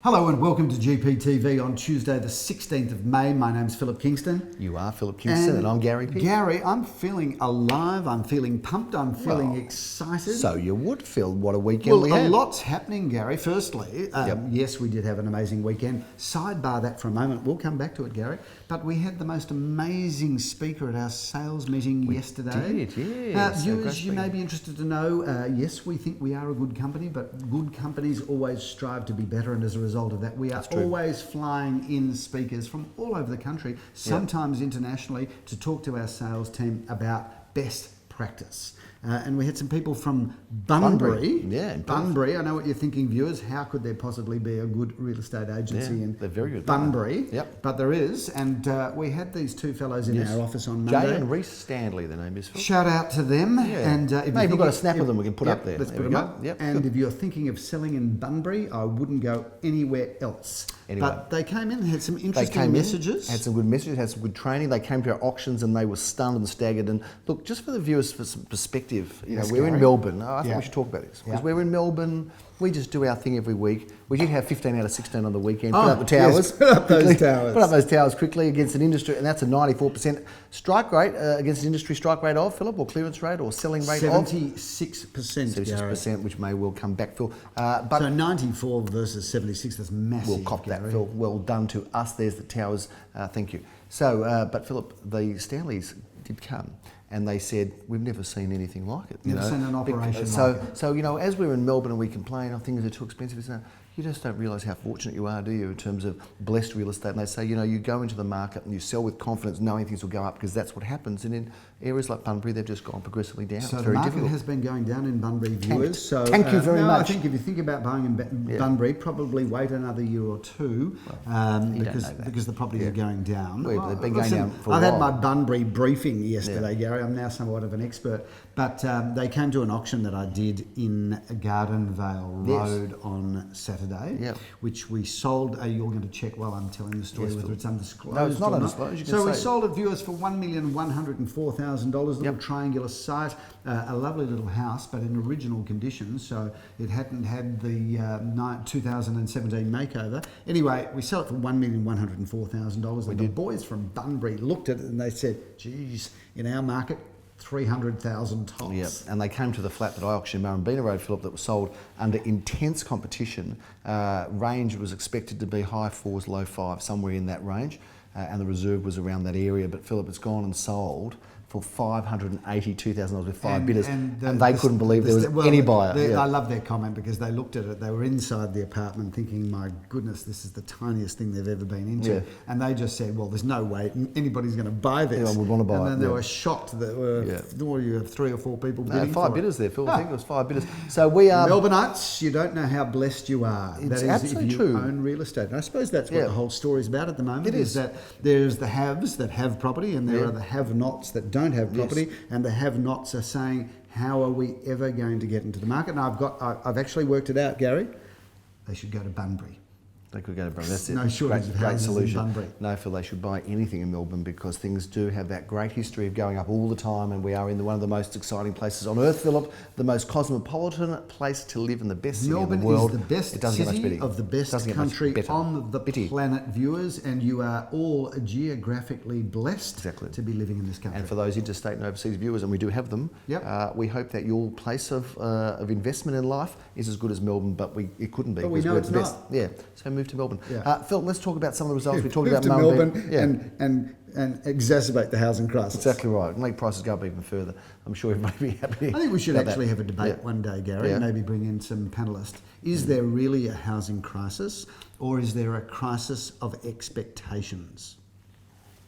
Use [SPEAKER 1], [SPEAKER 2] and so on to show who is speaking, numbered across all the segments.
[SPEAKER 1] Hello and welcome to GPTV on Tuesday the 16th of May. My name's Philip Kingston.
[SPEAKER 2] You are Philip Kingston and I'm Gary Pitt.
[SPEAKER 1] Gary, I'm feeling alive, I'm feeling pumped, I'm feeling excited.
[SPEAKER 2] So you would, Phil. What a weekend we had.
[SPEAKER 1] A lot's happening, Gary. Firstly, yes, we did have an amazing weekend. Sidebar that for a moment. We'll come back to it, Gary. But we had the most amazing speaker at our sales meeting yesterday.
[SPEAKER 2] Yes.
[SPEAKER 1] Viewers, you may be interested to know, yes, we think we are a good company, but good companies always strive to be better, and as a result of that, we are always flying in speakers from all over the country, sometimes internationally, to talk to our sales team about best practice. And we had some people from Bunbury. Bunbury. I know what you're thinking, viewers. How could there possibly be a good real estate agency in Bunbury? But there is. And we had these two fellows in our office on Monday.
[SPEAKER 2] Jay and Reece Stanley, the name is, Phil.
[SPEAKER 1] Shout out to them. And if
[SPEAKER 2] maybe we've got a snap of them we can put up there.
[SPEAKER 1] Let's put them up. And if you're thinking of selling in Bunbury, I wouldn't go anywhere else. But they came in, had some interesting messages.
[SPEAKER 2] Had some good messages, had some good training. They came to our auctions and they were stunned and staggered. And look, just for the viewers, for some perspective, we're in Melbourne. I think we should talk about this. Because we're in Melbourne, we just do our thing every week. We did have 15 out of 16 on the weekend. Put up the towers.
[SPEAKER 1] Yes, put up those towers.
[SPEAKER 2] Put up those towers quickly against an industry, and that's a 94% strike rate against an industry strike rate of, Philip, or clearance rate, or selling rate
[SPEAKER 1] 76%,
[SPEAKER 2] 76%, which may well come back, Phil.
[SPEAKER 1] But so 94 versus 76, that's massive.
[SPEAKER 2] We'll cop that, Phil. Well done to us. There's the towers. Thank you. So, but Philip, the Stanleys did come. And they said, we've never seen anything like it.
[SPEAKER 1] Never seen an operation
[SPEAKER 2] like
[SPEAKER 1] it.
[SPEAKER 2] So, you know, as we're in Melbourne and we complain, things are too expensive, you just don't realise how fortunate you are, do you, in terms of blessed real estate. And they say, you know, you go into the market and you sell with confidence, knowing things will go up, because that's what happens. And in areas like Bunbury, they've just gone progressively down.
[SPEAKER 1] So
[SPEAKER 2] it's
[SPEAKER 1] the
[SPEAKER 2] very
[SPEAKER 1] market
[SPEAKER 2] difficult.
[SPEAKER 1] has been going down in Bunbury, viewers. So
[SPEAKER 2] thank you very much.
[SPEAKER 1] I think if you think about buying in Bunbury, probably wait another year or two, because the properties are going down.
[SPEAKER 2] Well, they've been going down for a
[SPEAKER 1] while. I've had my
[SPEAKER 2] while.
[SPEAKER 1] Bunbury briefing yesterday, Gary. I'm now somewhat of an expert. But they came to an auction that I did in Gardenvale Road on Saturday, which we sold. You're going to check while I'm telling the story whether it's undisclosed.
[SPEAKER 2] No, it's not undisclosed. So
[SPEAKER 1] we sold it, viewers, for $1,104,000. Little triangular site, a lovely little house, but in original condition. So it hadn't had the 2017 makeover. Anyway, we sold it for $1,104,000. And the boys from Bunbury looked at it and they said, geez, in our market, 300,000 tops.
[SPEAKER 2] Yep, and they came to the flat that I auctioned in Murrumbina Road, Philip, that was sold under intense competition. Range was expected to be high fours, low fives, somewhere in that range, and the reserve was around that area. But Philip, it's gone and sold for $582,000 with five bidders, and they couldn't believe there was any buyer.
[SPEAKER 1] I love their comment, because they looked at it, they were inside the apartment thinking, my goodness, this is the tiniest thing they've ever been into. And they just said, well, there's no way anybody's going to buy this.
[SPEAKER 2] Yeah, we want to buy it.
[SPEAKER 1] And then they were shocked that you have 3 or 4 people bidding
[SPEAKER 2] five
[SPEAKER 1] for
[SPEAKER 2] bidders
[SPEAKER 1] it.
[SPEAKER 2] there, Phil. I think it was 5 bidders. So we are...
[SPEAKER 1] Melbourneites, you don't know how blessed you are.
[SPEAKER 2] It's
[SPEAKER 1] that is
[SPEAKER 2] absolutely
[SPEAKER 1] if you
[SPEAKER 2] true.
[SPEAKER 1] own real estate. And I suppose that's what the whole story is about at the moment.
[SPEAKER 2] It is.
[SPEAKER 1] That there's the haves that have property, and there are the have-nots that don't have property. And the have-nots are saying, how are we ever going to get into the market? And I've actually worked it out, Gary. They should go to Bunbury.
[SPEAKER 2] They could go to Bunbury. That's it.
[SPEAKER 1] No shortage of
[SPEAKER 2] great
[SPEAKER 1] houses
[SPEAKER 2] solution.
[SPEAKER 1] in Bunbury.
[SPEAKER 2] No, Phil, they should buy anything in Melbourne, because things do have that great history of going up all the time, and we are in one of the most exciting places on earth, Philip, the most cosmopolitan place to live in the best city in the world.
[SPEAKER 1] Melbourne is the best city of the best country on the planet, viewers, and you are all geographically blessed to be living in this country.
[SPEAKER 2] And for those interstate and overseas viewers, and we do have them, we hope that your place of investment in life is as good as Melbourne, but it couldn't be.
[SPEAKER 1] But we know it's not.
[SPEAKER 2] Yeah, so move to Melbourne.
[SPEAKER 1] Phil,
[SPEAKER 2] let's talk about some of the results. We talked about
[SPEAKER 1] Melbourne and exacerbate the housing crisis.
[SPEAKER 2] Exactly right. Make prices go up even further. I'm sure everybody will be happy.
[SPEAKER 1] I think we should actually have a debate one day, Gary, maybe bring in some panellists. Is there really a housing crisis, or is there a crisis of expectations?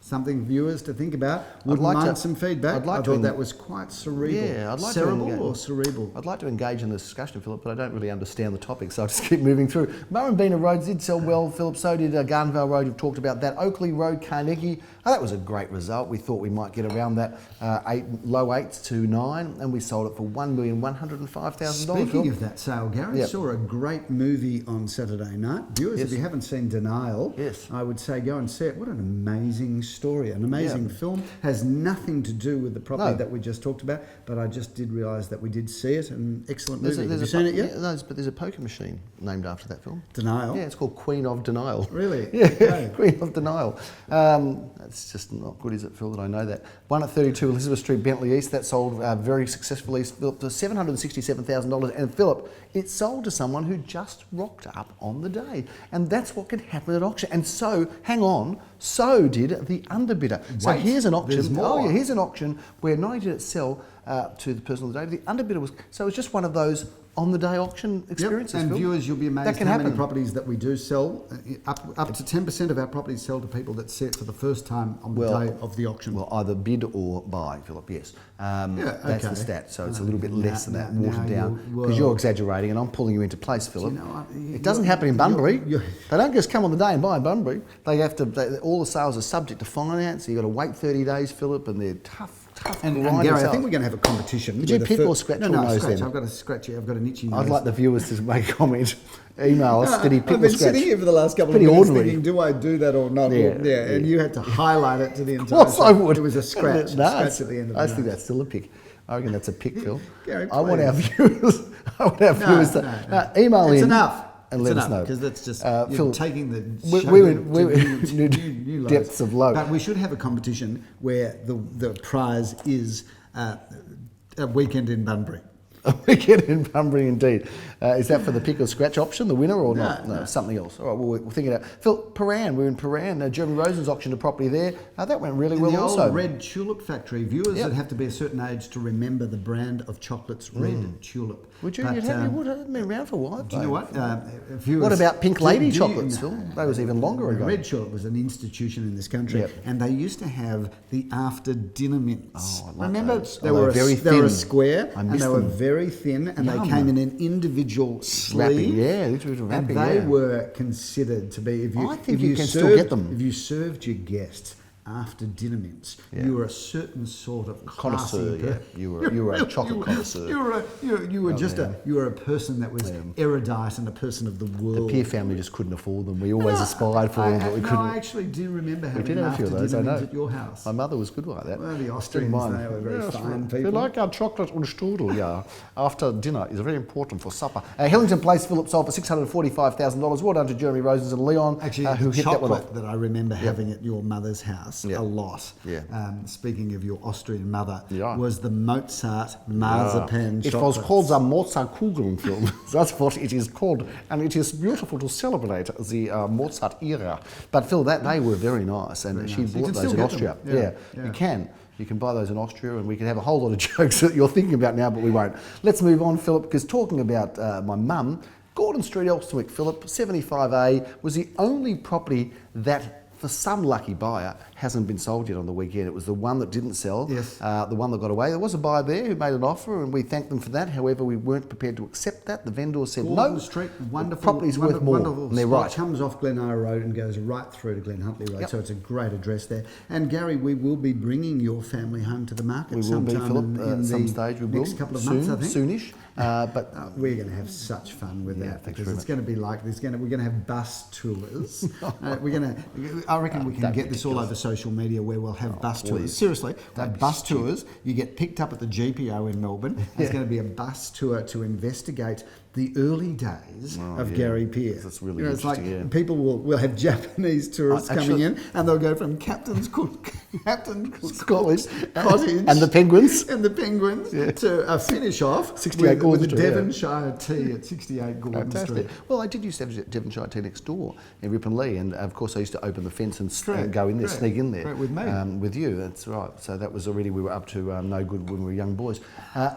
[SPEAKER 1] Something viewers to think about. Would mind some feedback. I thought that was quite cerebral.
[SPEAKER 2] Yeah, I'd like
[SPEAKER 1] cerebral or cerebral?
[SPEAKER 2] I'd like to engage in this discussion, Philip, but I don't really understand the topic, so I'll just keep moving through. Murrumbina Road did sell well, Philip. So did Gardenvale Road. You've talked about that. Oakley Road, Carnegie. That was a great result. We thought we might get around that low 8s to 9, and we sold it for $1,105,000.
[SPEAKER 1] Speaking of that sale, Gary, saw a great movie on Saturday night. Viewers, if you haven't seen Denial, I would say go and see it. What an amazing story, an amazing film. Has nothing to do with the property that we just talked about, but I just did realise that we did see it. An excellent movie. Have you seen it yet?
[SPEAKER 2] Yeah, but there's a poker machine named after that film.
[SPEAKER 1] Denial?
[SPEAKER 2] Yeah, it's called Queen of Denial.
[SPEAKER 1] Really?
[SPEAKER 2] Yeah,
[SPEAKER 1] Okay.
[SPEAKER 2] Queen of Denial. That's just not good, is it, Phil, that I know that. One at 32 Elizabeth Street, Bentley East, that sold very successfully, Philip, for $767,000. And Philip, it sold to someone who just rocked up on the day. And that's what can happen at auction. And so, hang on, so did the underbidder. So
[SPEAKER 1] Wait,
[SPEAKER 2] here's an auction.
[SPEAKER 1] there's more.
[SPEAKER 2] Oh yeah, here's an auction where not only did it sell to the person on the day, the underbidder was. So it was just one of those on the day auction experiences.
[SPEAKER 1] And
[SPEAKER 2] Phil.
[SPEAKER 1] viewers, you'll be amazed
[SPEAKER 2] That can
[SPEAKER 1] how
[SPEAKER 2] happen.
[SPEAKER 1] many properties that we do sell. Up to 10% of our properties sell to people that see it for the first time on the day of the auction.
[SPEAKER 2] Well, either bid or buy, Philip, yes. That's the stat, so it's a little bit less than that, watered down. Because you're exaggerating and I'm pulling you into place, Philip. It doesn't happen in Bunbury. They don't just come on the day and buy in Bunbury. They have to, all the sales are subject to finance, so you've got to wait 30 days, Philip, and they're tough.
[SPEAKER 1] And Gary, I think we're going to have a competition.
[SPEAKER 2] Did you pick or scratch your nose
[SPEAKER 1] scratch.
[SPEAKER 2] then?
[SPEAKER 1] I've got a scratchy. I've got an itchy nose.
[SPEAKER 2] I'd like the viewers to make a comment. Email us. Did he pick
[SPEAKER 1] I've
[SPEAKER 2] or
[SPEAKER 1] been
[SPEAKER 2] scratch?
[SPEAKER 1] sitting here for the last couple of
[SPEAKER 2] Pretty
[SPEAKER 1] minutes
[SPEAKER 2] ordinary.
[SPEAKER 1] thinking, do I do that or not?
[SPEAKER 2] Yeah,
[SPEAKER 1] And you had to highlight it to the entire
[SPEAKER 2] Of course I
[SPEAKER 1] show.
[SPEAKER 2] would.
[SPEAKER 1] It was a scratch.
[SPEAKER 2] No,
[SPEAKER 1] a scratch at the end of the
[SPEAKER 2] I think
[SPEAKER 1] nose.
[SPEAKER 2] that's still a pick. I reckon that's a pick, Phil.
[SPEAKER 1] Gary,
[SPEAKER 2] I want our
[SPEAKER 1] please.
[SPEAKER 2] viewers. to email
[SPEAKER 1] It's
[SPEAKER 2] in.
[SPEAKER 1] enough.
[SPEAKER 2] And
[SPEAKER 1] It's
[SPEAKER 2] let us
[SPEAKER 1] enough,
[SPEAKER 2] know.
[SPEAKER 1] because that's just
[SPEAKER 2] Phil,
[SPEAKER 1] taking the show
[SPEAKER 2] we're
[SPEAKER 1] to new lows.
[SPEAKER 2] depths of low.
[SPEAKER 1] But we should have a competition where the prize is a weekend in Bunbury.
[SPEAKER 2] A weekend in Bunbury, indeed. Is that for the pick or scratch option, the winner, or not? No, something else. All right, we'll think it out. Phil, Paran, we're in Paran. Jeremy Rosen's auctioned a property there. That went really well
[SPEAKER 1] the
[SPEAKER 2] also.
[SPEAKER 1] old Red Tulip Factory. Viewers that have to be a certain age to remember the brand of chocolates, Red Tulip.
[SPEAKER 2] Would you?
[SPEAKER 1] But,
[SPEAKER 2] You'd have been around for a while.
[SPEAKER 1] do you know what?
[SPEAKER 2] What about Pink Lady
[SPEAKER 1] do you-
[SPEAKER 2] chocolates, Phil? That was even longer ago.
[SPEAKER 1] Red Tulip was an institution in this country, and they used to have the after dinner mints.
[SPEAKER 2] Oh, I like
[SPEAKER 1] Remember,
[SPEAKER 2] those.
[SPEAKER 1] they
[SPEAKER 2] Oh,
[SPEAKER 1] were
[SPEAKER 2] very
[SPEAKER 1] they were a
[SPEAKER 2] thin.
[SPEAKER 1] square,
[SPEAKER 2] I
[SPEAKER 1] and
[SPEAKER 2] miss
[SPEAKER 1] they were
[SPEAKER 2] them.
[SPEAKER 1] very thin, and
[SPEAKER 2] Yum.
[SPEAKER 1] they came in an individual sleeve.
[SPEAKER 2] Wrapping, yeah, these were
[SPEAKER 1] And
[SPEAKER 2] wrapping,
[SPEAKER 1] they
[SPEAKER 2] yeah.
[SPEAKER 1] were considered to be,
[SPEAKER 2] I think
[SPEAKER 1] if
[SPEAKER 2] you
[SPEAKER 1] you
[SPEAKER 2] can
[SPEAKER 1] served,
[SPEAKER 2] still get them.
[SPEAKER 1] If you served your guests after dinner mints, you were a certain sort of
[SPEAKER 2] Connoisseur,
[SPEAKER 1] classy
[SPEAKER 2] yeah. You were a chocolate connoisseur.
[SPEAKER 1] You were a person that was erudite and a person of the world.
[SPEAKER 2] The Peer family just couldn't afford them. We always aspired for them, but we couldn't.
[SPEAKER 1] I actually do remember having
[SPEAKER 2] did have a few of
[SPEAKER 1] after
[SPEAKER 2] those, I
[SPEAKER 1] dinner
[SPEAKER 2] know.
[SPEAKER 1] mints at your house.
[SPEAKER 2] My mother was good like that.
[SPEAKER 1] Well, the
[SPEAKER 2] Still
[SPEAKER 1] Austrians,
[SPEAKER 2] mine.
[SPEAKER 1] they were very fine
[SPEAKER 2] We
[SPEAKER 1] people.
[SPEAKER 2] like our chocolate and strudel, yeah. After dinner is very important for supper. Hillington Place, Philip sold for $645,000. Well done to Jeremy Rosens and Leon,
[SPEAKER 1] Actually,
[SPEAKER 2] who
[SPEAKER 1] the
[SPEAKER 2] hit that one off.
[SPEAKER 1] chocolate that I remember having at your mother's house a lot,
[SPEAKER 2] Yeah.
[SPEAKER 1] speaking of your Austrian mother,
[SPEAKER 2] Yeah.
[SPEAKER 1] was the Mozart marzipan
[SPEAKER 2] It
[SPEAKER 1] chocolate.
[SPEAKER 2] was called the Mozartkugeln film. That's what it is called. And it is beautiful to celebrate the Mozart era. But Phil, they were very nice. And she
[SPEAKER 1] nice. You
[SPEAKER 2] bought
[SPEAKER 1] can
[SPEAKER 2] those
[SPEAKER 1] still
[SPEAKER 2] in
[SPEAKER 1] get
[SPEAKER 2] Austria.
[SPEAKER 1] them.
[SPEAKER 2] Yeah,
[SPEAKER 1] Yeah.
[SPEAKER 2] you can. You can buy those in Austria, and we can have a whole lot of jokes that you're thinking about now, but we won't. Let's move on, Philip, because talking about my mum, Gordon Street, Elsternwick, Philip, 75A, was the only property that, for some lucky buyer, hasn't been sold yet on the weekend. It was the one that didn't sell,
[SPEAKER 1] Yes.
[SPEAKER 2] the one that got away. There was a buyer there who made an offer, and we thanked them for that. However, we weren't prepared to accept that. The vendor said
[SPEAKER 1] Gordon
[SPEAKER 2] no.
[SPEAKER 1] Street, wonderful.
[SPEAKER 2] The property's worth more,
[SPEAKER 1] wonderful
[SPEAKER 2] and they're
[SPEAKER 1] spot.
[SPEAKER 2] right.
[SPEAKER 1] Comes off Glen Eyre Road and goes right through to Glen Huntly Road.
[SPEAKER 2] Yep.
[SPEAKER 1] So it's a great address there. And Gary, we will be bringing your family home to the market
[SPEAKER 2] We will be,
[SPEAKER 1] sometime
[SPEAKER 2] Philip,
[SPEAKER 1] in
[SPEAKER 2] at some
[SPEAKER 1] the
[SPEAKER 2] stage. We will.
[SPEAKER 1] next couple of months, I think.
[SPEAKER 2] Soonish. But
[SPEAKER 1] We're going to have such fun with that
[SPEAKER 2] thanks
[SPEAKER 1] because
[SPEAKER 2] very
[SPEAKER 1] it's going to be like we're going to have bus tours. I reckon we can get this all over social media where we'll have bus tours. Seriously, bus tours. You get picked up at the GPO in Melbourne. There's going to be a bus tour to investigate the early days of Gary Pier.
[SPEAKER 2] That's really
[SPEAKER 1] it's like
[SPEAKER 2] interesting, yeah.
[SPEAKER 1] people will have Japanese tourists coming
[SPEAKER 2] actually-
[SPEAKER 1] in, and they'll go from Captain's Cook's
[SPEAKER 2] Cottage.
[SPEAKER 1] Cottage
[SPEAKER 2] And the penguins.
[SPEAKER 1] and the penguins to finish off
[SPEAKER 2] 68 Gordon
[SPEAKER 1] with the
[SPEAKER 2] Street, yeah.
[SPEAKER 1] Devonshire tea at 68 Gordon
[SPEAKER 2] Fantastic.
[SPEAKER 1] Street.
[SPEAKER 2] Well, I did used to have Devonshire tea next door in Ripponlea, and of course I used to open the fence and
[SPEAKER 1] Great,
[SPEAKER 2] go in there,
[SPEAKER 1] great,
[SPEAKER 2] sneak in there.
[SPEAKER 1] great with me.
[SPEAKER 2] With you, that's right. So that was already, we were up to no good when we were young boys.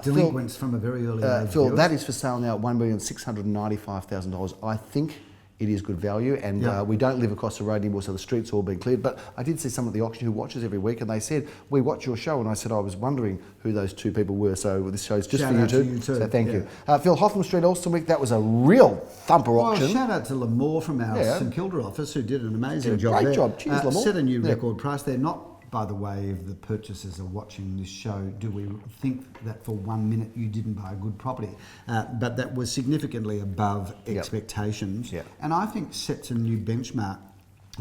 [SPEAKER 1] Delinquents from a very early age.
[SPEAKER 2] Phil,
[SPEAKER 1] viewers.
[SPEAKER 2] that is for sale now at $1,695,000. I think it is good value, and we don't live across the road anymore, so the street's all been cleared. But I did see someone at the auction who watches every week, and they said, we watch your show, and I said, I was wondering who those two people were, so this show's just
[SPEAKER 1] Shout
[SPEAKER 2] for you
[SPEAKER 1] out
[SPEAKER 2] two.
[SPEAKER 1] to you too,
[SPEAKER 2] So thank
[SPEAKER 1] yeah.
[SPEAKER 2] you. Phil, Hoffman Street, Elsternwick, that was a real thumper
[SPEAKER 1] Well,
[SPEAKER 2] auction.
[SPEAKER 1] shout out to Lamore from our St Kilda office who did an amazing
[SPEAKER 2] Did a
[SPEAKER 1] job
[SPEAKER 2] great
[SPEAKER 1] there.
[SPEAKER 2] job. Cheers, Lamore.
[SPEAKER 1] Set a new
[SPEAKER 2] Yeah.
[SPEAKER 1] record price there. Not, by the way, if the purchasers are watching this show, do we think that for 1 minute you didn't buy a good property? But that was significantly above expectations.
[SPEAKER 2] Yep.
[SPEAKER 1] And I think sets a new benchmark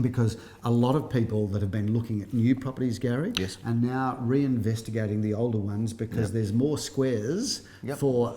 [SPEAKER 1] because a lot of people that have been looking at new properties, Gary,
[SPEAKER 2] Yes.
[SPEAKER 1] are now reinvestigating the older ones because there's more squares for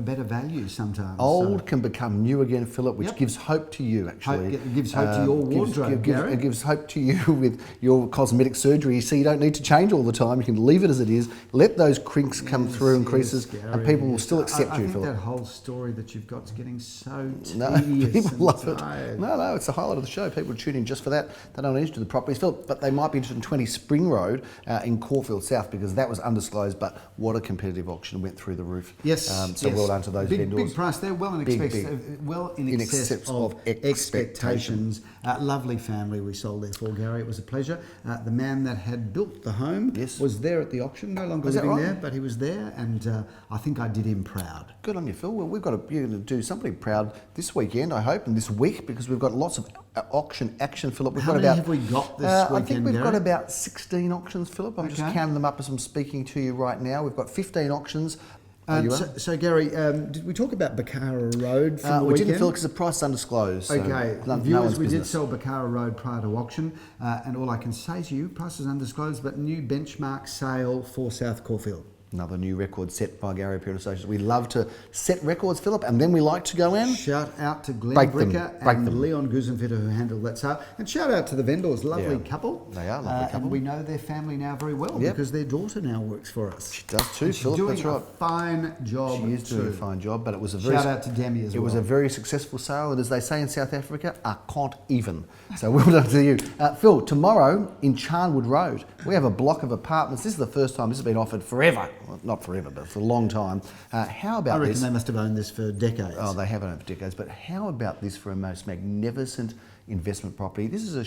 [SPEAKER 1] better value sometimes.
[SPEAKER 2] Old
[SPEAKER 1] So
[SPEAKER 2] can become new again, Philip, which
[SPEAKER 1] Yep.
[SPEAKER 2] gives hope to you, actually.
[SPEAKER 1] it gives hope to your wardrobe, Gary.
[SPEAKER 2] It gives hope to you with your cosmetic surgery. So you don't need to change all the time. You can leave it as it is. Let those crinks come through and creases,
[SPEAKER 1] Gary,
[SPEAKER 2] and people will still accept
[SPEAKER 1] I
[SPEAKER 2] you,
[SPEAKER 1] think
[SPEAKER 2] Philip.
[SPEAKER 1] that whole story that you've got is getting so
[SPEAKER 2] No,
[SPEAKER 1] tedious
[SPEAKER 2] people
[SPEAKER 1] and
[SPEAKER 2] love it.
[SPEAKER 1] tired.
[SPEAKER 2] No, it's the highlight of the show. People tune in just for that. They don't need to do the properties, Philip, but they might be interested in 20 Spring Road in Caulfield South because that was undisclosed, but what a competitive auction, went through the roof.
[SPEAKER 1] Yes.
[SPEAKER 2] So well done to those vendors.
[SPEAKER 1] Big price there, well in excess of expectations. Lovely family we sold there for, Gary. It was a pleasure. The man that had built the home was there at the auction, no longer living there, but he was there, and I think I did him proud.
[SPEAKER 2] Good on you, Phil. Well, you're going to do somebody proud this weekend, I hope, and this week, because we've got lots of auction action, Philip.
[SPEAKER 1] How many have we got this weekend,
[SPEAKER 2] I think we've
[SPEAKER 1] Gary?
[SPEAKER 2] got about 16 auctions, Philip. I'm just counting them up as I'm speaking to you right now. We've got 15 auctions.
[SPEAKER 1] So Gary, did we talk about Baccara Road from the
[SPEAKER 2] we
[SPEAKER 1] weekend?
[SPEAKER 2] didn't, Phil, because the price is undisclosed. So
[SPEAKER 1] Okay,
[SPEAKER 2] no
[SPEAKER 1] viewers,
[SPEAKER 2] one's
[SPEAKER 1] we did
[SPEAKER 2] business.
[SPEAKER 1] sell Baccara Road prior to auction, and all I can say to you, price is undisclosed, but new benchmark sale for South Caulfield.
[SPEAKER 2] Another new record set by Gary Appeal Associates. We love to set records, Philip, and then we like to go in.
[SPEAKER 1] Shout out to Glenn
[SPEAKER 2] Break
[SPEAKER 1] Bricker
[SPEAKER 2] them.
[SPEAKER 1] and Leon Gusenfitter who handled that sale. And shout out to the vendors, lovely couple.
[SPEAKER 2] They are a lovely couple.
[SPEAKER 1] And we know their family now very well because their daughter now works for us.
[SPEAKER 2] She does too,
[SPEAKER 1] She's
[SPEAKER 2] Philip.
[SPEAKER 1] doing
[SPEAKER 2] That's right.
[SPEAKER 1] a fine job.
[SPEAKER 2] She is doing a
[SPEAKER 1] too.
[SPEAKER 2] fine job, but it was a very
[SPEAKER 1] Shout out to Demi as well.
[SPEAKER 2] It was a very successful sale, and as they say in South Africa, I can't even. So well done to you, Phil. Tomorrow in Charnwood Road, we have a block of apartments. This is the first time this has been offered forever. Well, not forever, but for a long time. How about
[SPEAKER 1] I reckon
[SPEAKER 2] this?
[SPEAKER 1] they must have owned this for decades.
[SPEAKER 2] Oh, they have owned it for decades. But how about this for a most magnificent investment property? This is a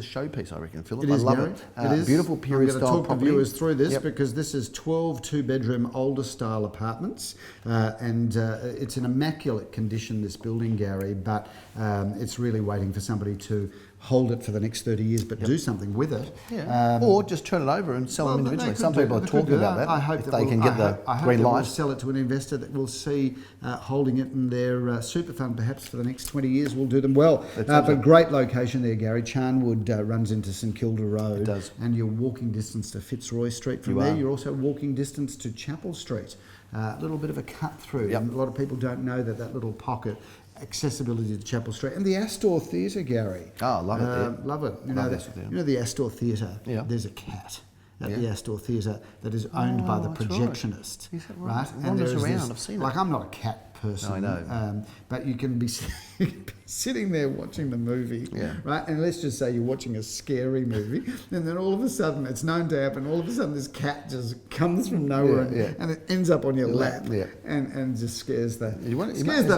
[SPEAKER 2] showpiece, I reckon, Philip.
[SPEAKER 1] It is,
[SPEAKER 2] I love
[SPEAKER 1] Gary.
[SPEAKER 2] it.
[SPEAKER 1] It is.
[SPEAKER 2] Beautiful period
[SPEAKER 1] I'm
[SPEAKER 2] style
[SPEAKER 1] going to talk
[SPEAKER 2] property.
[SPEAKER 1] the viewers through this
[SPEAKER 2] Yep.
[SPEAKER 1] because this is 12 two-bedroom older style apartments, and it's in immaculate condition, this building, Gary. But it's really waiting for somebody to hold it for the next 30 years, but do something with it.
[SPEAKER 2] Yeah. Or just turn it over and sell them individually. Some people are talking about that.
[SPEAKER 1] I hope
[SPEAKER 2] if
[SPEAKER 1] that
[SPEAKER 2] they can get the green
[SPEAKER 1] we'll
[SPEAKER 2] light.
[SPEAKER 1] sell it to an investor that will see holding it in their super fund perhaps for the next 20 years will do them well. But great location there, Gary. Charnwood runs into St Kilda Road.
[SPEAKER 2] It does.
[SPEAKER 1] And you're walking distance to Fitzroy Street from there. You're also walking distance to Chapel Street. A little bit of a cut through.
[SPEAKER 2] Yep.
[SPEAKER 1] And a lot of people don't know that little pocket. Accessibility to Chapel Street and the Astor Theatre, Gary.
[SPEAKER 2] Oh, love it. Yeah.
[SPEAKER 1] Love it. You
[SPEAKER 2] Love
[SPEAKER 1] know,
[SPEAKER 2] Astor Theatre.
[SPEAKER 1] You know the Astor Theatre.
[SPEAKER 2] Yeah.
[SPEAKER 1] There's a cat at the Astor Theatre that is owned by the
[SPEAKER 2] that's right.
[SPEAKER 1] projectionist.
[SPEAKER 2] Is that right? It
[SPEAKER 1] And
[SPEAKER 2] wanders
[SPEAKER 1] there's
[SPEAKER 2] around. I've seen it.
[SPEAKER 1] Like I'm not a cat person.
[SPEAKER 2] No, I know.
[SPEAKER 1] But you can be sitting there watching the movie, right? And let's just say you're watching a scary movie, and then all of a sudden, it's known to happen, all of a sudden this cat just comes from nowhere and it ends up on your lap and just scares the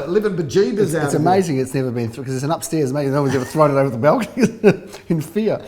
[SPEAKER 1] living bejeebers out
[SPEAKER 2] It's
[SPEAKER 1] of
[SPEAKER 2] amazing it's never been through, because it's an upstairs, maybe no one's ever thrown it over the balcony in fear.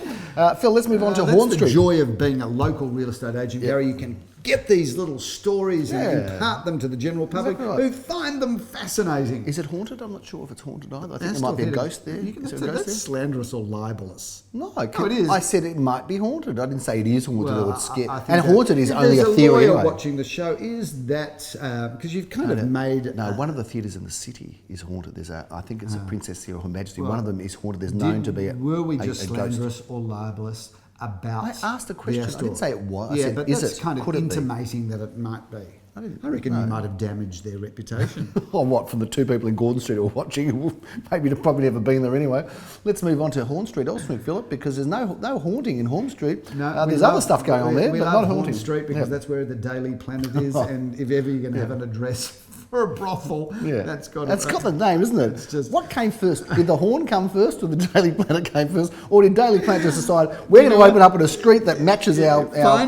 [SPEAKER 2] Phil, let's move on to Horn
[SPEAKER 1] That's
[SPEAKER 2] Street.
[SPEAKER 1] the joy of being a local real estate agent, Gary. You can get these little stories and impart them to the general public who find them fascinating.
[SPEAKER 2] Is it haunted? I'm not sure if it's haunted either. I think there might be a ghost there. Is there a ghost
[SPEAKER 1] That's
[SPEAKER 2] there?
[SPEAKER 1] slanderous or libelous.
[SPEAKER 2] No,
[SPEAKER 1] it is.
[SPEAKER 2] I said it might be haunted. I didn't say it is haunted or it's scared.
[SPEAKER 1] I think
[SPEAKER 2] And
[SPEAKER 1] that
[SPEAKER 2] haunted is
[SPEAKER 1] if
[SPEAKER 2] only a
[SPEAKER 1] there's
[SPEAKER 2] theory
[SPEAKER 1] lawyer
[SPEAKER 2] anyway.
[SPEAKER 1] watching the show, is that because you've kind of made
[SPEAKER 2] No, one of the theatres in the city is haunted. I think it's a Princess here or Her Majesty. One of them is haunted. There's known to be
[SPEAKER 1] were we
[SPEAKER 2] a
[SPEAKER 1] just
[SPEAKER 2] ghost.
[SPEAKER 1] slanderous or libelous about
[SPEAKER 2] I asked a question.
[SPEAKER 1] the
[SPEAKER 2] I didn't say it was. I said,
[SPEAKER 1] but
[SPEAKER 2] is
[SPEAKER 1] that's
[SPEAKER 2] it?
[SPEAKER 1] kind of
[SPEAKER 2] Could it be?
[SPEAKER 1] intimating that it might be. I reckon you might have damaged their reputation.
[SPEAKER 2] Or what, from the two people in Gordon Street who are watching, maybe they've probably never been there anyway. Let's move on to Horn Street, Elsmere, Philip, because there's no haunting in Horn Street. There's other stuff going on there,
[SPEAKER 1] we
[SPEAKER 2] but
[SPEAKER 1] love
[SPEAKER 2] not
[SPEAKER 1] Horn
[SPEAKER 2] haunting.
[SPEAKER 1] Street because that's where the Daily Planet is, and if ever you're going to have an address for a brothel, that's got
[SPEAKER 2] the name, isn't it?
[SPEAKER 1] It's just,
[SPEAKER 2] what came first? Did the Horn come first, or the Daily Planet came first, or did Daily Planet just decide we're going to open up in a street that matches our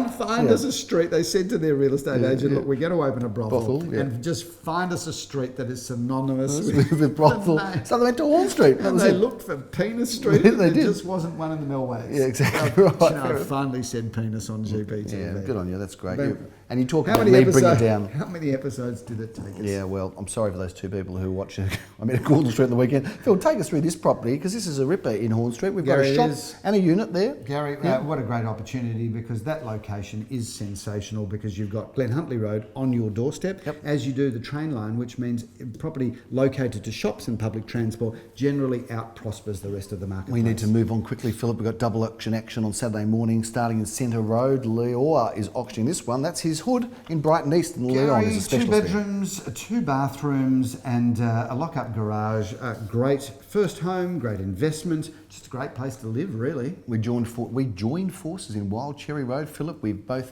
[SPEAKER 1] find us a street? They said to their real estate agent, look, we're going to open a brothel, and just find us a street that is synonymous
[SPEAKER 2] with brothel. So they went to Horn Street.
[SPEAKER 1] And they looked for Penis Street.
[SPEAKER 2] They
[SPEAKER 1] and it
[SPEAKER 2] did.
[SPEAKER 1] just wasn't one in the Millways.
[SPEAKER 2] Yeah, exactly right.
[SPEAKER 1] I finally said penis on GPTV.
[SPEAKER 2] Yeah, good on you. That's great. And you talk about me bringing it down.
[SPEAKER 1] How many episodes did it take us?
[SPEAKER 2] Yeah, well, I'm sorry for those two people who watch it. I'm at Gordon Street on the weekend. Phil, take us through this property, because this is a ripper in Horn Street. We've got a shop and a unit there.
[SPEAKER 1] Gary, what a great opportunity, because that location is sensational, because you've got Glen Huntley Road on your doorstep, as you do the train line, which means property located to shops and public transport generally out-prospers the rest of the market.
[SPEAKER 2] We need to move on quickly, Philip. We've got double auction action on Saturday morning, starting in Centre Road. Leor is auctioning this one. That's his hood in Brighton East, and Leon is a specialist.
[SPEAKER 1] 2 bedrooms, 2 bathrooms, and a lock-up garage. Great first home, great investment, just a great place to live, really.
[SPEAKER 2] We joined forces in Wild Cherry Road, Philip. We both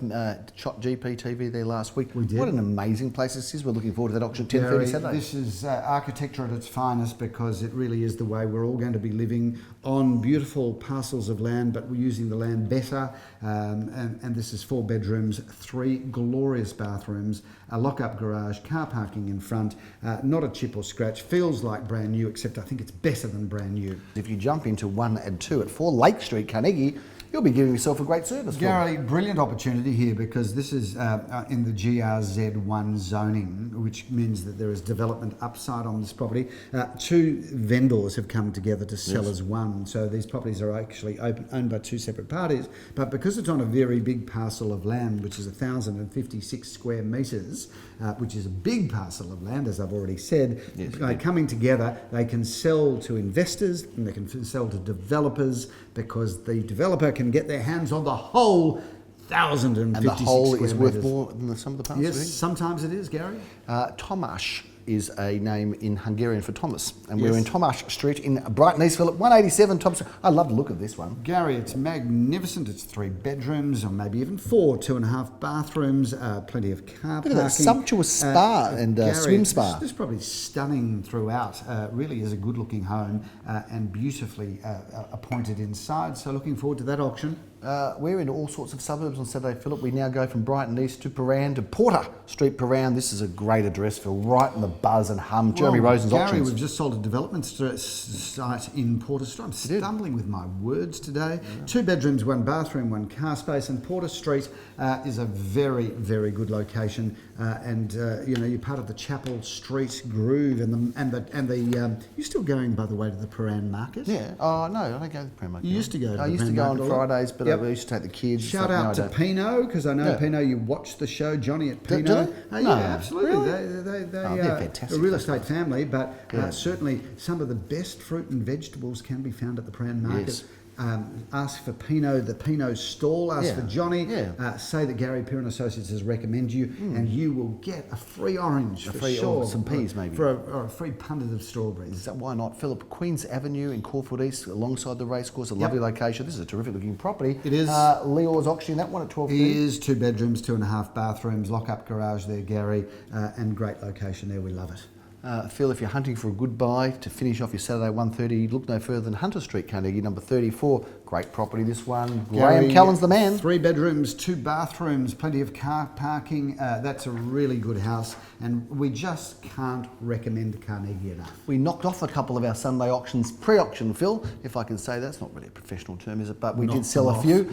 [SPEAKER 2] shot GPTV there last week.
[SPEAKER 1] We did.
[SPEAKER 2] What an amazing place this is. We're looking forward to that auction 10:30 Saturday.
[SPEAKER 1] This is architecture at its finest, because it really is the way we're all going to be living on beautiful parcels of land, but we're using the land better. And this is 4 bedrooms, 3 glorious bathrooms, a lock-up garage, car parking in front, not a chip or scratch, feels like brand new, except I think it's better than brand new.
[SPEAKER 2] If you jump into 1 and 2 at 4 Lake Street, Carnegie, you'll be giving yourself a great service.
[SPEAKER 1] Gary, brilliant opportunity here, because this is in the GRZ1 zoning, which means that there is development upside on this property. 2 vendors have come together to sell as one, so these properties are actually owned by 2 separate parties, but because it's on a very big parcel of land, which is 1,056 square metres, which is a big parcel of land, as I've already said, coming together, they can sell to investors and they can sell to developers, because the developer can get their hands on the whole 1,056
[SPEAKER 2] And the whole
[SPEAKER 1] square
[SPEAKER 2] is worth
[SPEAKER 1] metres.
[SPEAKER 2] more than the sum of the parts.
[SPEAKER 1] Yes, sometimes it is, Gary.
[SPEAKER 2] Tomasz is a name in Hungarian for Thomas, and we're in Tomasz Street in Brighton East, Philip, 187 Thomas. I love the look of this one.
[SPEAKER 1] Gary, it's magnificent. It's 3 bedrooms, or maybe even 4, 2.5 bathrooms, plenty of car parking.
[SPEAKER 2] Look at that sumptuous spa and
[SPEAKER 1] Gary,
[SPEAKER 2] swim spa.
[SPEAKER 1] This property is stunning throughout. Really is a good-looking home and beautifully appointed inside. So looking forward to that auction.
[SPEAKER 2] We're in all sorts of suburbs on Saturday, Philip. We now go from Brighton East to Paran to Porter Street, Paran. This is a great address, Phil, right in the buzz and hum. Jeremy Rosen's
[SPEAKER 1] Gary,
[SPEAKER 2] auctions.
[SPEAKER 1] we've just sold a development site in Porter Street. I'm stumbling with my words today. 2 bedrooms, 1 bathroom, 1 car space, and Porter Street is a very, very good location. You're part of the Chapel Street groove, you're still going, by the way, to the Paran Market.
[SPEAKER 2] Yeah. Oh no, I don't go to the Paran Market.
[SPEAKER 1] You used to go.
[SPEAKER 2] I used to go on Fridays, but I used to take the kids.
[SPEAKER 1] Shout out to Pinot, because I know Pinot. You watched the show, Johnny at Pinot.
[SPEAKER 2] Do they?
[SPEAKER 1] Yeah, absolutely.
[SPEAKER 2] Really?
[SPEAKER 1] They're
[SPEAKER 2] fantastic.
[SPEAKER 1] a real estate family, but certainly some of the best fruit and vegetables can be found at the Paran Market.
[SPEAKER 2] Yes.
[SPEAKER 1] Ask for Pinot, the Pinot stall. Ask for Johnny. Say that Gary Peer and Associates has recommended you, and you will get a free orange for sure.
[SPEAKER 2] Or some peas, maybe.
[SPEAKER 1] Or a free punnet of strawberries.
[SPEAKER 2] So why not? Philip, Queen's Avenue in Caulfield East, alongside the racecourse, a lovely location. This is a terrific looking property.
[SPEAKER 1] It is.
[SPEAKER 2] Leor's auctioning that one at 12:30.
[SPEAKER 1] It is 2 bedrooms, 2.5 bathrooms, lock-up garage there, Gary, and great location there. We love it.
[SPEAKER 2] Phil, if you're hunting for a good buy to finish off your Saturday 1:30, look no further than Hunter Street, Carnegie, number 34. Great property, this one. Graham Callan's the man.
[SPEAKER 1] 3 bedrooms, 2 bathrooms, plenty of car parking. That's a really good house, and we just can't recommend Carnegie enough.
[SPEAKER 2] We knocked off a couple of our Sunday auctions, pre-auction, Phil, if I can say that's not really a professional term, is it? But we did sell a few.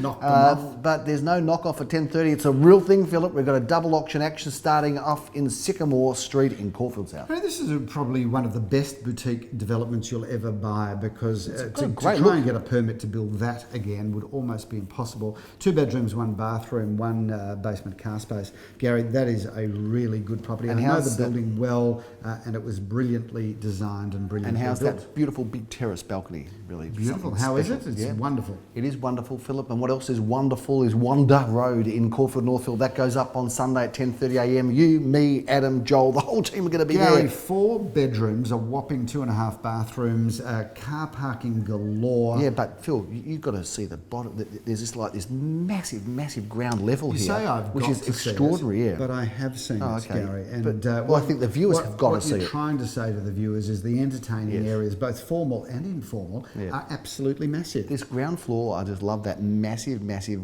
[SPEAKER 2] But there's no knock-off at 10:30. It's a real thing, Philip. We've got a double auction action starting off in Sycamore Street in Caulfield South.
[SPEAKER 1] This is probably one of the best boutique developments you'll ever buy, because to try and get a permit to build that again would almost be impossible. 2 bedrooms, 1 bathroom, 1 basement car space. Gary, that is a really good property. And I know the building well, and it was brilliantly designed and brilliantly built.
[SPEAKER 2] And how's that beautiful big terrace balcony? Really
[SPEAKER 1] beautiful. How is it? It's wonderful.
[SPEAKER 2] It is wonderful, Philip. And what else is wonderful is Wanda Road in Caulfield Northfield. That goes up on Sunday at 10:30 a.m. You, me, Adam, Joel, the whole team are going to be
[SPEAKER 1] Gary,
[SPEAKER 2] there.
[SPEAKER 1] 4 bedrooms, a whopping 2.5 bathrooms, car parking galore.
[SPEAKER 2] Yeah, but Phil, you've got to see the bottom. There's this massive ground level here, which is extraordinary.
[SPEAKER 1] But I have seen it, Gary. And
[SPEAKER 2] I think the viewers have got to see it.
[SPEAKER 1] What you're trying to say to the viewers is the entertaining areas, both formal and informal, are absolutely massive.
[SPEAKER 2] This ground floor, I just love that massive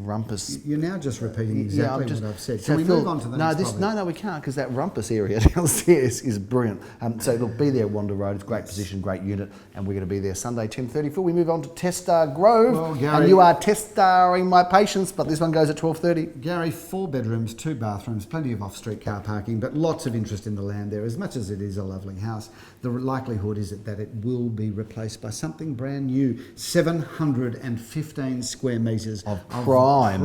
[SPEAKER 2] rumpus.
[SPEAKER 1] You're now just repeating exactly what I've said.
[SPEAKER 2] So
[SPEAKER 1] Can we move on to the next property?
[SPEAKER 2] No, we can't, because that rumpus area downstairs is brilliant. So look, be there at Wanda Road. It's great position, great unit, and we're going to be there Sunday 10:30. Before we move on to Testar Grove.
[SPEAKER 1] Well, Gary,
[SPEAKER 2] and you are testing my patience, but this one goes at 12:30.
[SPEAKER 1] Gary, 4 bedrooms, 2 bathrooms, plenty of off-street car parking, but lots of interest in the land there. As much as it is a lovely house, the likelihood is that it will be replaced by something brand new. 715 square metres
[SPEAKER 2] Of prime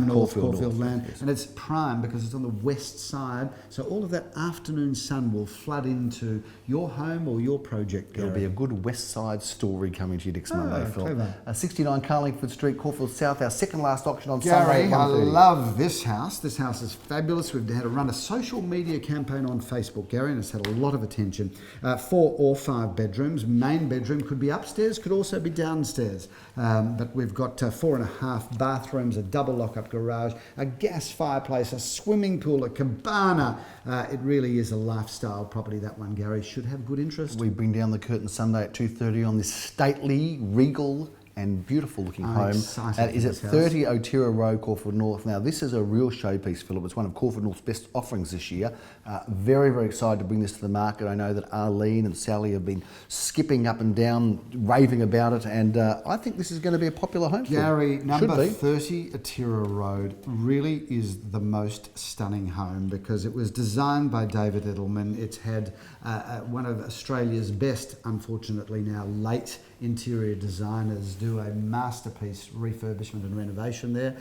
[SPEAKER 1] North
[SPEAKER 2] Caulfield
[SPEAKER 1] Caulfield land.
[SPEAKER 2] Yes.
[SPEAKER 1] And it's prime because it's on the west side, so all of that afternoon sun will flood into your home or your project, Gary.
[SPEAKER 2] There'll be a good West Side story coming to you next Monday, Phil.
[SPEAKER 1] Clever.
[SPEAKER 2] 69 Carlingford Street, Caulfield South, our second last auction on
[SPEAKER 1] Gary,
[SPEAKER 2] Sunday at
[SPEAKER 1] I
[SPEAKER 2] 1:30.
[SPEAKER 1] love this house. This house is fabulous. We've had to run a social media campaign on Facebook, Gary, and it's had a lot of attention. 4 or 5 bedrooms. Main bedroom could be upstairs, could also be downstairs. But we've got 4.5 bathrooms, a double lock-up garage, a gas fireplace, a swimming pool, a cabana. It really is a lifestyle property, that one, Gary. Should have good interest.
[SPEAKER 2] We bring down the curtain Sunday at 2:30 on this stately, regal and beautiful looking home.
[SPEAKER 1] excited
[SPEAKER 2] That
[SPEAKER 1] for
[SPEAKER 2] is at
[SPEAKER 1] this house.
[SPEAKER 2] 30 Otira Road, Caulfield North. Now, this is a real showpiece, Philip. It's one of Caulfield North's best offerings this year. Very, very excited to bring this to the market. I know that Arlene and Sally have been skipping up and down, raving about it, and I think this is going to be a popular home for you.
[SPEAKER 1] Gary, number
[SPEAKER 2] Should be.
[SPEAKER 1] 30 Atira Road really is the most stunning home because it was designed by David Edelman. It's had one of Australia's best, unfortunately now late, interior designers do a masterpiece refurbishment and renovation there.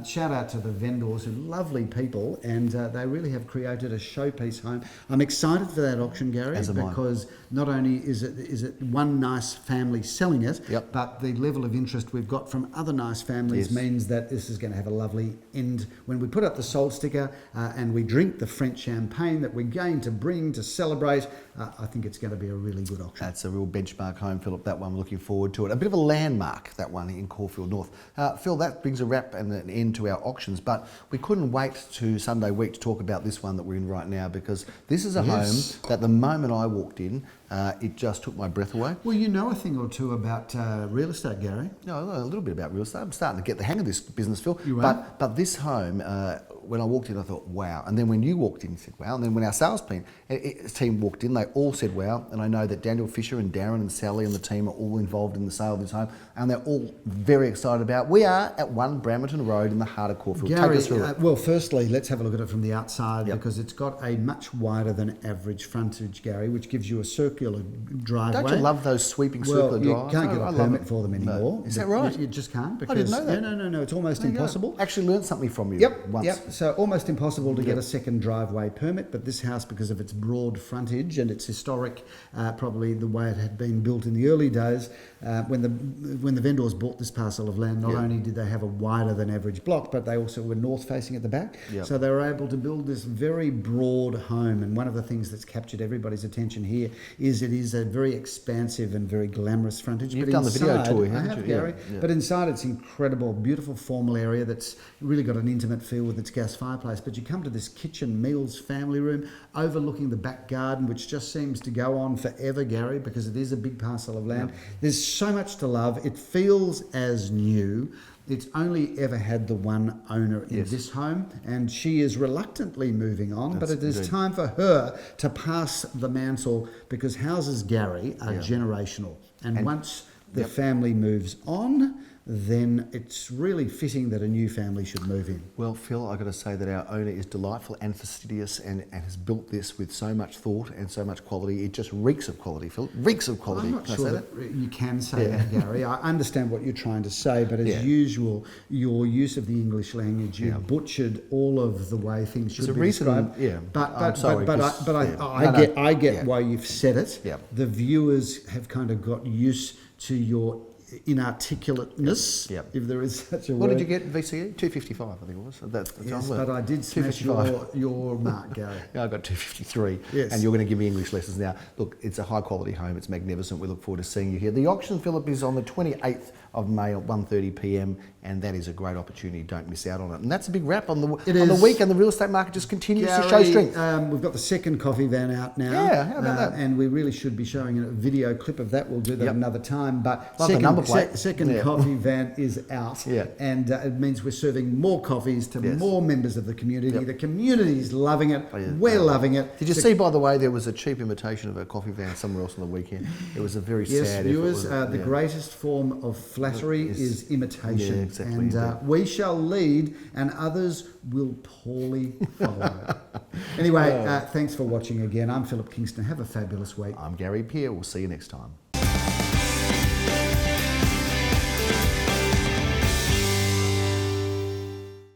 [SPEAKER 1] Shout out to the vendors, who are lovely people, and they really have created a showpiece home. I'm excited for that auction, Gary,
[SPEAKER 2] As am I.
[SPEAKER 1] because not only is it one nice family selling it,
[SPEAKER 2] Yep.
[SPEAKER 1] but the level of interest we've got from other nice families
[SPEAKER 2] Yes.
[SPEAKER 1] means that this is going to have a lovely end. When we put up the sold sticker and we drink the French champagne that we're going to bring to celebrate, I think it's going to be a really good auction.
[SPEAKER 2] That's a real benchmark home, Philip, that one. We're looking forward to it. A bit of a landmark, that one in Caulfield North. Phil, that brings a wrap and an end to our auctions, but we couldn't wait to Sunday week to talk about this one that we're in right now, because this is a
[SPEAKER 1] Yes.
[SPEAKER 2] home that the moment I walked in, it just took my breath away.
[SPEAKER 1] Well, you know a thing or two about real estate, Gary.
[SPEAKER 2] No, a little bit about real estate. I'm starting to get the hang of this business, Phil.
[SPEAKER 1] You are?
[SPEAKER 2] But this home, when I walked in, I thought, wow. And then when you walked in, you said, wow. And then when our sales team walked in, they all said, wow. And I know that Daniel Fisher and Darren and Sally and the team are all involved in the sale of this home, and they're all very excited about it. We are at 1 Bramerton Road in the heart of Caulfield.
[SPEAKER 1] Gary,
[SPEAKER 2] Take us through it.
[SPEAKER 1] well, firstly, let's have a look at it from the outside,
[SPEAKER 2] Yep.
[SPEAKER 1] because it's got a much wider than average frontage, Gary, which gives you a circular driveway.
[SPEAKER 2] Don't you love those sweeping
[SPEAKER 1] Well,
[SPEAKER 2] circular
[SPEAKER 1] you
[SPEAKER 2] drives?
[SPEAKER 1] can't get
[SPEAKER 2] I
[SPEAKER 1] a
[SPEAKER 2] love
[SPEAKER 1] permit
[SPEAKER 2] it.
[SPEAKER 1] for them anymore.
[SPEAKER 2] No. Is that right?
[SPEAKER 1] You just can't. Because,
[SPEAKER 2] I didn't know that.
[SPEAKER 1] No. It's almost
[SPEAKER 2] There you go.
[SPEAKER 1] impossible.
[SPEAKER 2] Actually learned something from you
[SPEAKER 1] Yep,
[SPEAKER 2] once.
[SPEAKER 1] yep. So almost impossible to get
[SPEAKER 2] Yep.
[SPEAKER 1] a second driveway permit, but this house, because of its broad frontage and its historic, probably the way it had been built in the early days, when the vendors bought this parcel of land, not
[SPEAKER 2] Yep.
[SPEAKER 1] only did they have a wider than average block, but they also were north facing at the back.
[SPEAKER 2] Yep.
[SPEAKER 1] So they were able to build this very broad home. And one of the things that's captured everybody's attention here is it is a very expansive and very glamorous frontage.
[SPEAKER 2] You've
[SPEAKER 1] But
[SPEAKER 2] done the video
[SPEAKER 1] inside-
[SPEAKER 2] tour,
[SPEAKER 1] I
[SPEAKER 2] haven't
[SPEAKER 1] have,
[SPEAKER 2] you? Yeah,
[SPEAKER 1] Gary.
[SPEAKER 2] yeah.
[SPEAKER 1] But inside it's incredible, beautiful formal area that's really got an intimate feel with its gas fireplace. But you come to this kitchen, meals, family room, overlooking the back garden, which just seems to go on forever, Gary, because it is a big parcel of land. There's so much to love. It feels as new. It's only ever had the one owner in
[SPEAKER 2] Yes.
[SPEAKER 1] this home, and she is reluctantly moving on, but
[SPEAKER 2] That's
[SPEAKER 1] it is
[SPEAKER 2] indeed.
[SPEAKER 1] time for her to pass the mantle, because houses, Gary, are
[SPEAKER 2] Yeah.
[SPEAKER 1] generational. And once the
[SPEAKER 2] Yep.
[SPEAKER 1] family moves on, then it's really fitting that a new family should move in.
[SPEAKER 2] Well, Phil, I've got to say that our owner is delightful and fastidious, and has built this with so much thought and so much quality. It just reeks of quality, Phil. Reeks of quality.
[SPEAKER 1] I'm not
[SPEAKER 2] Can I
[SPEAKER 1] sure
[SPEAKER 2] say
[SPEAKER 1] that you can say
[SPEAKER 2] Yeah.
[SPEAKER 1] that, Gary. I understand what you're trying to say, but as
[SPEAKER 2] Yeah.
[SPEAKER 1] usual, your use of the English language, you
[SPEAKER 2] Yeah.
[SPEAKER 1] butchered all of the way things should
[SPEAKER 2] There's a
[SPEAKER 1] be
[SPEAKER 2] reason,
[SPEAKER 1] described.
[SPEAKER 2] yeah.
[SPEAKER 1] But
[SPEAKER 2] I'm sorry,
[SPEAKER 1] but
[SPEAKER 2] just- yeah.
[SPEAKER 1] I get
[SPEAKER 2] Yeah.
[SPEAKER 1] why you've said it.
[SPEAKER 2] Yeah.
[SPEAKER 1] The viewers have kind of got used to your inarticulateness,
[SPEAKER 2] Yep.
[SPEAKER 1] if there is such a
[SPEAKER 2] What
[SPEAKER 1] word.
[SPEAKER 2] did you get, VCE? 255, I think it was. That's
[SPEAKER 1] Yes, but I did smash your mark, Gary.
[SPEAKER 2] Yeah, I got 253.
[SPEAKER 1] Yes.
[SPEAKER 2] And you're going to give me English lessons now. Look, it's a high quality home. It's magnificent. We look forward to seeing you here. The auction, Philip, is on the 28th of May at 1:30 p.m. and that is a great opportunity. Don't miss out on it. And that's a big wrap on the
[SPEAKER 1] is.
[SPEAKER 2] week, and the real estate market just continues to show
[SPEAKER 1] Gary,
[SPEAKER 2] strength.
[SPEAKER 1] we've got the second coffee van out now.
[SPEAKER 2] Yeah, how about that?
[SPEAKER 1] And we really should be showing a video clip of that. We'll do that
[SPEAKER 2] Yep.
[SPEAKER 1] another time. But
[SPEAKER 2] Love the number plate.
[SPEAKER 1] second
[SPEAKER 2] Yeah.
[SPEAKER 1] coffee van is out.
[SPEAKER 2] Yeah.
[SPEAKER 1] And it means we're serving more coffees to
[SPEAKER 2] Yes.
[SPEAKER 1] more members of the community.
[SPEAKER 2] Yep.
[SPEAKER 1] The community's loving it.
[SPEAKER 2] Oh, yeah.
[SPEAKER 1] We're loving it.
[SPEAKER 2] Did you see, by the way, there was a cheap imitation of a coffee van somewhere else on the weekend? It was a very
[SPEAKER 1] Yes,
[SPEAKER 2] sad
[SPEAKER 1] viewers,
[SPEAKER 2] effort. wasn't it?
[SPEAKER 1] the
[SPEAKER 2] Yeah.
[SPEAKER 1] greatest form of Flattery is imitation.
[SPEAKER 2] Yeah, exactly,
[SPEAKER 1] And
[SPEAKER 2] indeed.
[SPEAKER 1] we shall lead and others will poorly follow. Anyway, thanks for watching again. I'm Philip Kingston. Have a fabulous week.
[SPEAKER 2] I'm Gary Peer. We'll see you next time.